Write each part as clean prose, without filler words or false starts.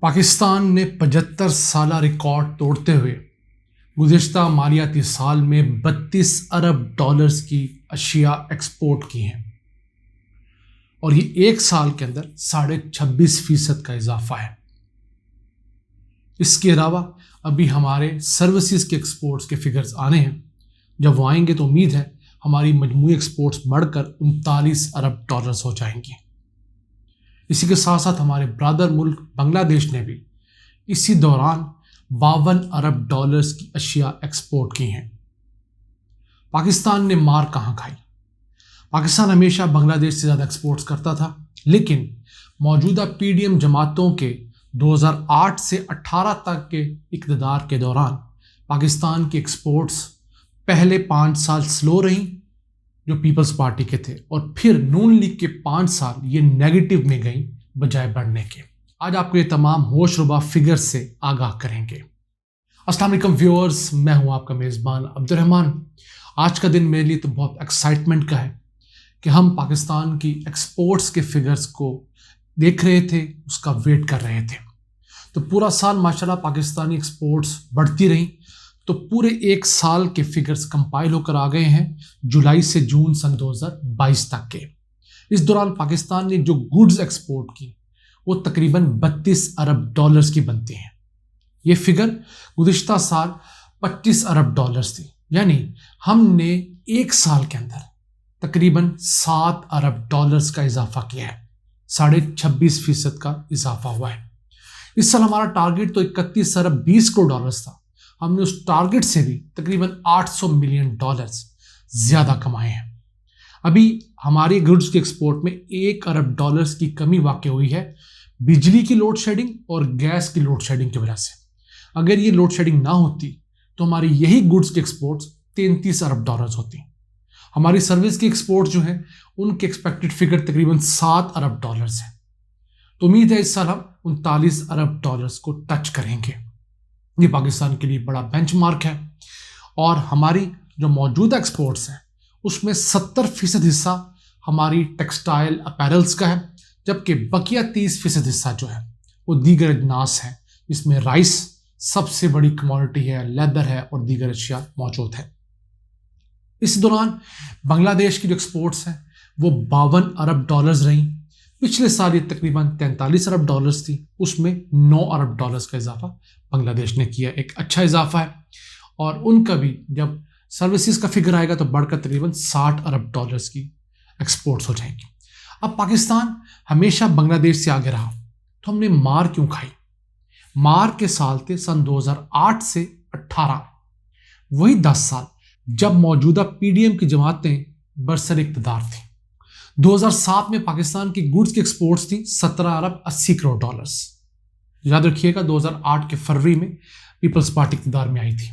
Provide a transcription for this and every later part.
پاکستان نے 75 سالہ ریکارڈ توڑتے ہوئے گزشتہ مالیاتی سال میں 32 ارب ڈالرز کی اشیاء ایکسپورٹ کی ہیں اور یہ ایک سال کے اندر 26.5% کا اضافہ ہے۔ اس کے علاوہ ابھی ہمارے سروسز کے ایکسپورٹس کے فگرز آنے ہیں۔ جب وہ آئیں گے تو امید ہے ہماری مجموعی ایکسپورٹس بڑھ کر 39 ارب ڈالرز ہو جائیں گی۔ اسی کے ساتھ ساتھ ہمارے برادر ملک بنگلہ دیش نے بھی اسی دوران 52 ارب ڈالرز کی اشیاء ایکسپورٹ کی ہیں۔ پاکستان نے مار کہاں کھائی؟ پاکستان ہمیشہ بنگلہ دیش سے زیادہ ایکسپورٹس کرتا تھا، لیکن موجودہ پی ڈی ایم جماعتوں کے 2008 سے 18 تک کے اقتدار کے دوران پاکستان کی ایکسپورٹس پہلے 5 سال سلو رہیں جو پیپلز پارٹی کے تھے، اور پھر نون لیگ کے 5 سال یہ نیگیٹو میں گئیں بجائے بڑھنے کے۔ آج آپ کو یہ تمام ہوش ربا فگر سے آگاہ کریں گے۔ السلام علیکم ویورز، میں ہوں آپ کا میزبان عبدالرحمن۔ آج کا دن میرے لیے تو بہت ایکسائٹمنٹ کا ہے کہ ہم پاکستان کی ایکسپورٹس کے فگرز کو دیکھ رہے تھے، اس کا ویٹ کر رہے تھے۔ تو پورا سال ماشاءاللہ پاکستانی ایکسپورٹس بڑھتی رہیں، تو پورے ایک سال کے فگرز کمپائل ہو کر آ گئے ہیں جولائی سے جون سن 2022 تک کے۔ اس دوران پاکستان نے جو گوڈز ایکسپورٹ کی وہ تقریباً 32 ارب ڈالرز کی بنتی ہیں۔ یہ فگر گزشتہ سال 25 ارب ڈالرز تھی، یعنی ہم نے ایک سال کے اندر تقریباً 7 ارب ڈالرز کا اضافہ کیا ہے، 26.5% کا اضافہ ہوا ہے۔ اس سال ہمارا ٹارگٹ تو 31 ارب 20 کروڑ ڈالرز تھا، ہم نے اس ٹارگٹ سے بھی تقریباً 800 ملین ڈالرز زیادہ کمائے ہیں۔ ابھی ہماری گڈز کی ایکسپورٹ میں 1 ارب ڈالرز کی کمی واقع ہوئی ہے بجلی کی لوڈ شیڈنگ اور گیس کی لوڈ شیڈنگ کی وجہ سے۔ اگر یہ لوڈ شیڈنگ نہ ہوتی تو ہماری یہی گڈز کی ایکسپورٹس 33 ارب ڈالرز ہوتی۔ ہماری سروس کی ایکسپورٹ جو ہیں ان کے ایکسپیکٹڈ فگر تقریباً 7 ارب ڈالرز ہیں۔ تو امید ہے اس سال ہم 39 ارب ڈالرز کو ٹچ کریں گے۔ یہ پاکستان کے لیے بڑا بینچ مارک ہے، اور ہماری جو موجودہ ایکسپورٹس ہیں اس میں 70% حصہ ہماری ٹیکسٹائل اپیرلز کا ہے، جبکہ بقیہ 30% حصہ جو ہے وہ دیگر اجناس ہیں، جس میں رائس سب سے بڑی کموڈٹی ہے، لیدر ہے اور دیگر اشیاء موجود ہے۔ اس دوران بنگلہ دیش کی جو ایکسپورٹس ہیں وہ 52 ارب ڈالرز رہیں۔ پچھلے سال یہ تقریباً 43 ارب ڈالرز تھی، اس میں 9 ارب ڈالرز کا اضافہ بنگلہ دیش نے کیا، ایک اچھا اضافہ ہے۔ اور ان کا بھی جب سروسز کا فگر آئے گا تو بڑھ کر تقریباً 60 ارب ڈالرز کی ایکسپورٹس ہو جائیں گی۔ اب پاکستان ہمیشہ بنگلہ دیش سے آگے رہا، تو ہم نے مار کیوں کھائی؟ مار کے سال تھے سن 2008 سے 18، وہی 10 سال جب موجودہ پی ڈی ایم کی جماعتیں برسر اقتدار تھیں۔ 2007 میں پاکستان کی گڈز کی ایکسپورٹس تھی 17 ارب 80 کروڑ ڈالرز۔ یاد رکھیے گا 2008 کے فروری میں پیپلز پارٹی اقتدار میں آئی تھی،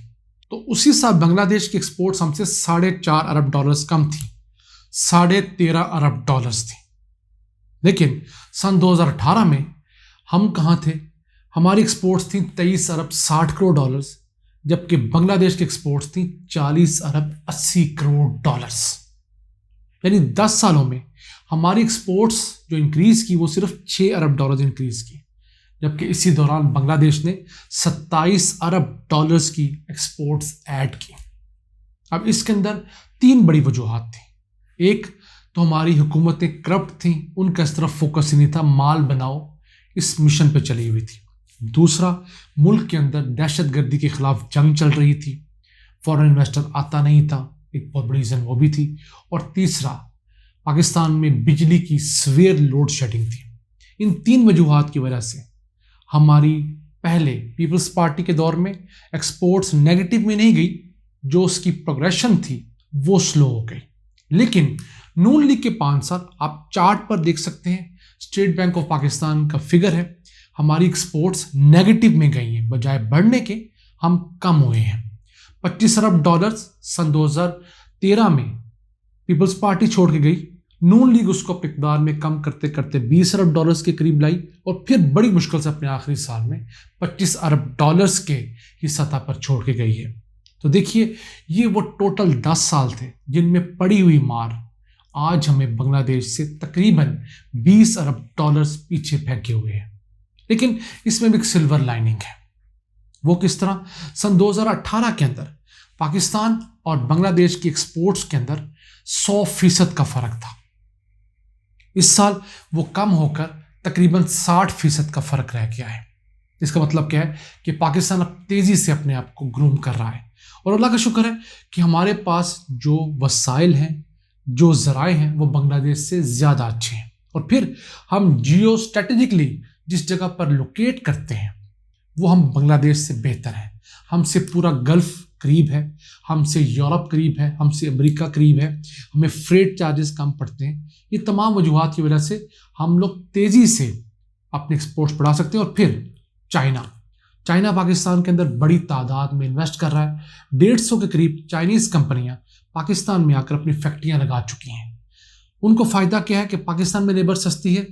تو اسی سال بنگلہ دیش کی ایکسپورٹس ہم سے 4.5 ارب ڈالرز کم تھی، 13.5 ارب ڈالرز تھی۔ لیکن سن 2018 میں ہم کہاں تھے؟ ہماری ایکسپورٹس تھیں 23 ارب 60 کروڑ ڈالرز، جبکہ بنگلہ دیش کی ایکسپورٹس تھیں 40 ارب 80 کروڑ ڈالرز۔ یعنی 10 سالوں میں ہماری ایکسپورٹس جو انکریز کی وہ صرف 6 ارب ڈالرز انکریز کی، جبکہ اسی دوران بنگلہ دیش نے 27 ارب ڈالرز کی ایکسپورٹس ایڈ کی۔ اب اس کے اندر 3 بڑی وجوہات تھیں۔ ایک تو ہماری حکومتیں کرپٹ تھیں، ان کا اس طرف فوکس ہی نہیں تھا، مال بناؤ اس مشن پہ چلی ہوئی تھی۔ دوسرا، ملک کے اندر دہشت گردی کے خلاف جنگ چل رہی تھی، فورن انویسٹر آتا نہیں تھا، ایک بہت بڑی ریزن وہ بھی تھی۔ اور تیسرا، پاکستان میں بجلی کی سویئر لوڈ شیڈنگ تھی۔ ان 3 وجوہات کی وجہ سے ہماری پہلے پیپلز پارٹی کے دور میں ایکسپورٹس نیگیٹو میں نہیں گئی، جو اس کی پروگریشن تھی وہ سلو ہو گئی۔ لیکن نون لیگ کے 5 سال آپ چارٹ پر دیکھ سکتے ہیں، اسٹیٹ بینک آف پاکستان کا فگر ہے، ہماری ایکسپورٹس نیگیٹو میں گئی ہیں، بجائے بڑھنے کے ہم کم ہوئے ہیں۔ 25 ارب ڈالرز سن 2013 میں پیپلز پارٹی چھوڑ کے گئی، نون لیگ اس کو اپنے اقتدار میں کم کرتے کرتے 20 ارب ڈالرز کے قریب لائی، اور پھر بڑی مشکل سے اپنے آخری سال میں 25 ارب ڈالرز کے ہی سطح پر چھوڑ کے گئی ہے۔ تو دیکھیے، یہ وہ ٹوٹل 10 سال تھے جن میں پڑی ہوئی مار آج ہمیں بنگلہ دیش سے تقریباً 20 ارب ڈالرز پیچھے پھینکے ہوئے ہیں۔ لیکن اس میں بھی ایک سلور لائننگ ہے. وہ کس طرح؟ سن 2018 کے اندر پاکستان اور بنگلہ دیش کی ایکسپورٹس کے اندر 100% کا فرق تھا. اس سال وہ کم ہو کر تقریباً 60% کا فرق رہ گیا ہے. اس کا مطلب کیا ہے کہ پاکستان اب تیزی سے اپنے آپ کو گروم کر رہا ہے. اور اللہ کا شکر ہے کہ ہمارے پاس جو وسائل ہیں، جو ذرائع ہیں، وہ بنگلہ دیش سے زیادہ اچھے ہیں. اور پھر ہم جیو اسٹریٹجکلی جس جگہ پر لوکیٹ کرتے ہیں وہ ہم بنگلہ دیش سے بہتر ہیں. ہم سے پورا گلف قریب ہے، ہم سے یورپ قریب ہے، ہم سے امریکہ قریب ہے، ہمیں فریٹ چارجز کم پڑتے ہیں. یہ تمام وجوہات کی وجہ سے ہم لوگ تیزی سے اپنے ایکسپورٹس بڑھا سکتے ہیں. اور پھر چائنا پاکستان کے اندر بڑی تعداد میں انویسٹ کر رہا ہے. 150 کے قریب چائنیز کمپنیاں پاکستان میں آ کر اپنی فیکٹریاں لگا چکی ہیں. ان کو فائدہ کیا ہے کہ پاکستان میں لیبر سستی ہے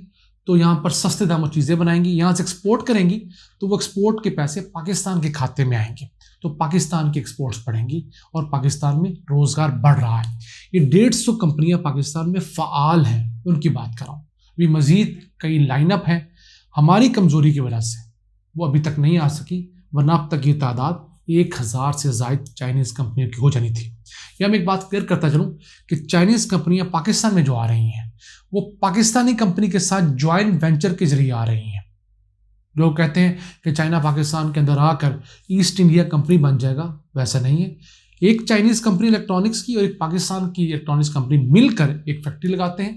تو یہاں پر سستے داموں چیزیں بنائیں گی، یہاں سے ایکسپورٹ کریں گی تو وہ ایکسپورٹ کے پیسے پاکستان کے کھاتے میں آئیں گے، تو پاکستان کی ایکسپورٹس بڑھیں گی اور پاکستان میں روزگار بڑھ رہا ہے. یہ 150 کمپنیاں پاکستان میں فعال ہیں، ان کی بات کر رہا ہوں. ابھی مزید کئی لائن اپ ہیں، ہماری کمزوری کی وجہ سے وہ ابھی تک نہیں آ سکی، ورنہ اب تک یہ تعداد 1000 سے زائد چائنیز کمپنیوں کی ہو جانی تھی. یا میں ایک بات کلیئر کرتا چلوں کہ چائنیز کمپنیاں پاکستان میں جو آ رہی ہیں وہ پاکستانی کمپنی کے ساتھ جوائنٹ وینچر کے ذریعے آ رہی ہیں. لوگ کہتے ہیں کہ چائنا پاکستان کے اندر آ کر ایسٹ انڈیا کمپنی بن جائے گا، ویسا نہیں ہے. ایک چائنیز کمپنی الیکٹرانکس کی اور ایک پاکستان کی الیکٹرانکس کمپنی مل کر ایک فیکٹری لگاتے ہیں.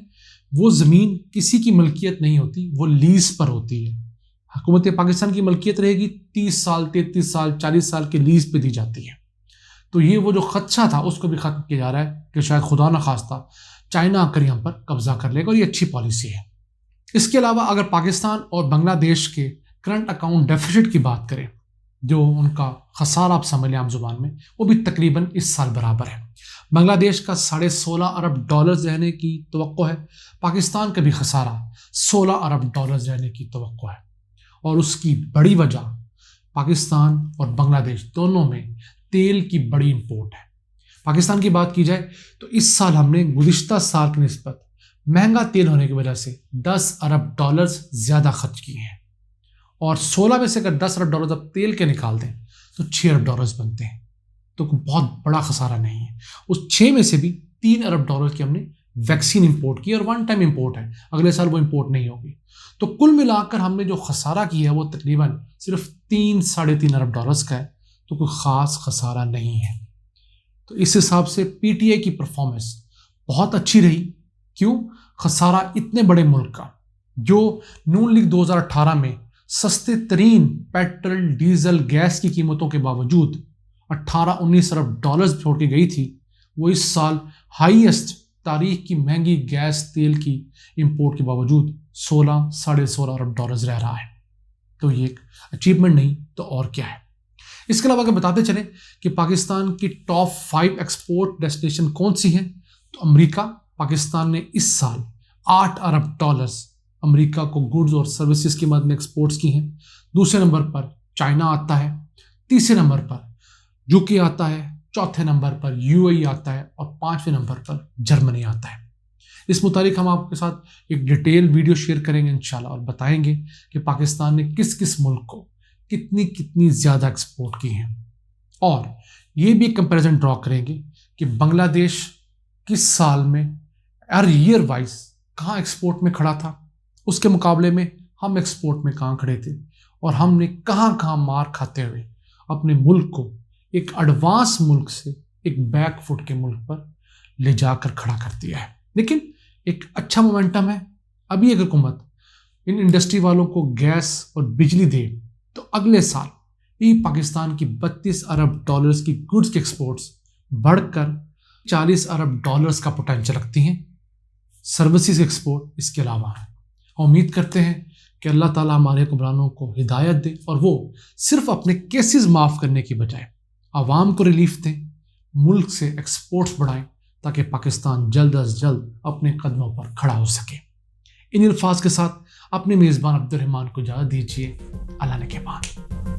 وہ زمین کسی کی ملکیت نہیں ہوتی، وہ لیز پر ہوتی ہے. حکومت پاکستان کی ملکیت رہے گی، 30 سال 33 سال 40 سال کے لیز پہ دی جاتی ہے. تو یہ وہ جو خدشہ تھا اس کو بھی ختم کیا جا رہا ہے کہ شاید خدا نخواستہ چائنا آ کر یہاں پر قبضہ کر لے گا، اور یہ اچھی پالیسی ہے. اس کے علاوہ اگر پاکستان اور بنگلہ دیش کے کرنٹ اکاؤنٹ ڈیفیسٹ کی بات کریں، جو ان کا خسارہ آپ سمجھ لیں عام زبان میں، وہ بھی تقریباً اس سال برابر ہے. بنگلہ دیش کا $16.5 ارب رہنے کی توقع ہے، پاکستان کا بھی خسارہ $16 ارب رہنے کی توقع ہے. اور اس کی بڑی وجہ پاکستان اور بنگلہ دیش دونوں میں تیل کی بڑی امپورٹ ہے. پاکستان کی بات کی جائے تو اس سال ہم نے گزشتہ سال کی نسبت مہنگا تیل ہونے کی وجہ سے $10 ارب زیادہ خرچ کیے ہیں. اور 16 میں سے اگر $10 ارب اب تیل کے نکال دیں تو $6 ارب بنتے ہیں. تو بہت بڑا خسارہ نہیں ہے. اس 6 میں سے بھی $3 ارب کی ہم نے ویکسین امپورٹ کی، اور 1 ٹائم امپورٹ ہے، اگلے سال وہ امپورٹ نہیں ہوگی. تو کل ملا کر ہم نے جو خسارہ کیا ہے وہ تقریباً صرف 3-3.5 ارب کا ہے. تو کوئی خاص خسارہ نہیں ہے. تو اس حساب سے پی ٹی آئی کی پرفارمنس بہت اچھی رہی. کیوں؟ خسارہ اتنے بڑے ملک کا جو نون لیگ 2018 میں سستے ترین پیٹرول ڈیزل گیس کی قیمتوں کے باوجود 18-19 ارب چھوڑ کے گئی تھی، وہ اس سال ہائیسٹ تاریخ کی مہنگی گیس تیل کی امپورٹ کے باوجود 16-16.5 ارب رہ رہا ہے. تو یہ ایک اچیومنٹ نہیں تو اور کیا ہے. اس کے علاوہ اگر بتاتے چلیں کہ پاکستان کی ٹاپ 5 ایکسپورٹ ڈیسٹینیشن کون سی ہیں، تو امریکہ. پاکستان نے اس سال $8 ارب امریکہ کو گڈز اور سروسز کی مد میں ایکسپورٹس کی ہیں. دوسرے نمبر پر چائنا آتا ہے، تیسرے نمبر پر UK آتا ہے، چوتھے نمبر پر UAE آتا ہے، اور 5ویں نمبر پر جرمنی آتا ہے. اس متعلق ہم آپ کے ساتھ ایک ڈیٹیل ویڈیو شیئر کریں گے انشاءاللہ، اور بتائیں گے کہ پاکستان نے کس کس ملک کو کتنی زیادہ ایکسپورٹ کی ہیں. اور یہ بھی ایک کمپیریزن ڈرا کریں گے کہ بنگلہ دیش کس سال میں ہر ایئر وائز کہاں ایکسپورٹ میں کھڑا تھا، اس کے مقابلے میں ہم ایکسپورٹ میں کہاں کھڑے تھے، اور ہم نے کہاں مار کھاتے ہوئے اپنے ملک کو ایک ایڈوانس ملک سے ایک بیک فٹ کے ملک پر لے جا کر کھڑا کر دیا ہے. لیکن ایک اچھا مومنٹم ہے. ابھی اگر حکومت ان انڈسٹری والوں کو گیس اور بجلی دے تو اگلے سال یہ پاکستان کی $32 ارب کی گڈز کے ایکسپورٹس بڑھ کر $40 ارب کا پوٹینشل رکھتی ہیں. سروسز ایکسپورٹ اس کے علاوہ ہیں. ہم امید کرتے ہیں کہ اللہ تعالیٰ ہمارے حکمرانوں کو ہدایت دے اور وہ صرف اپنے کیسز معاف کرنے کی بجائے عوام کو ریلیف دیں، ملک سے ایکسپورٹس بڑھائیں تاکہ پاکستان جلد از جلد اپنے قدموں پر کھڑا ہو سکے. ان الفاظ کے ساتھ اپنے میزبان عبد الرحمان کو اجازت دیجیے. اللہ نے کے بعد.